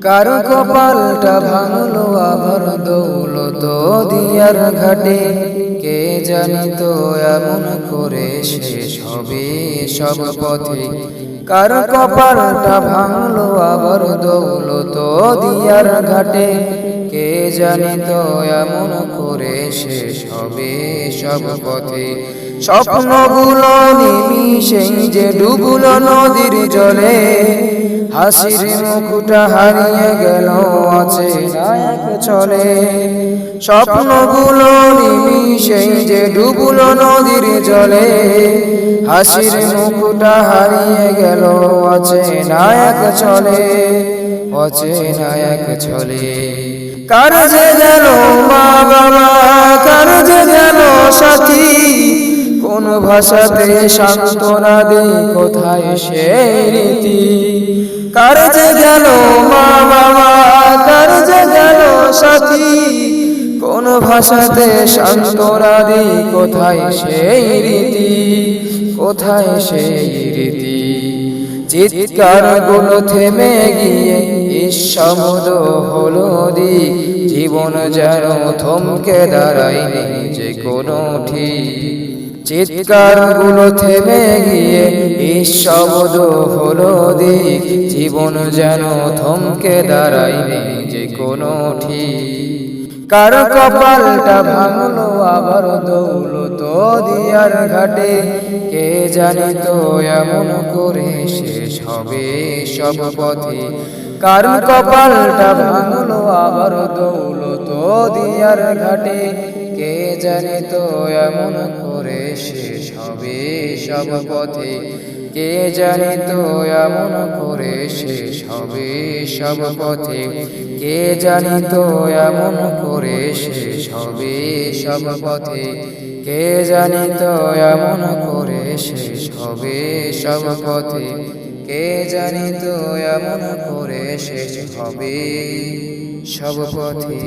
কারো কপালটা ভাঙলো আবার দৌলত দিয়ার ঘাটে, কে জানিত এমন করে শেষ হবে সব পথে। কারো কপালটা ভাঙলো আবার দৌলত দিয়ার ঘাটে, কে জানিত এমন করে শেষ হবে সব পথে। স্বপ্নগুলো নিমিষেই যে ডুবলো নদীর জলে, হাসির মুখটা হারিয়ে গেল অচেনা এক ছলে। স্বপ্নগুলো নিমিষেই যে ডুবলো নদীর জলে, হাসির মুখটা হারিয়ে গেল অচেনা এক ছলে, অচেনা এক ছলে। কার যে গেল মা বাবা, কার যে গেল সাথী, কোন ভাষাতে সান্ত্বনা দেই কোথায় সেই রীতি। কার যে গেল মা বাবা, কার যে গেল সাথী, কোন ভাষাতে সান্ত্বনা দেই কোথায় সেই রীতি, কোথায় সেই রীতি। চিৎকার গুলো থেমে গিয়ে নিঃশব্দ হলো দিক, জীবন যেন থমকে দাঁড়ায়নি যে কোনো ঠিক। চিৎকার গুলো থেমে গিয়ে নিঃশব্দ হলো দিক, জীবন যেন থমকে দাঁড়ায়নি যে কোনো ঠিক। কার কপালটা ভাঙলো আবার দৌলত দিয়ার ঘাটে, কে জানিত এমন করে শেষ হবে সব পথে। কার কপালটা ভাঙলো আবার দৌলত দিয়ার ঘাটে, কে জানিত এমন করে শেষ হবে সব পথে। কে জানিত এমন করে শেষ হবে সব পথে। কে জানিত এমন করে শেষ হবে সব পথে। কে জানিত এমন করে শেষ হবে সব পথে। কে জানিত এমন করে শেষ হবে সব পথে।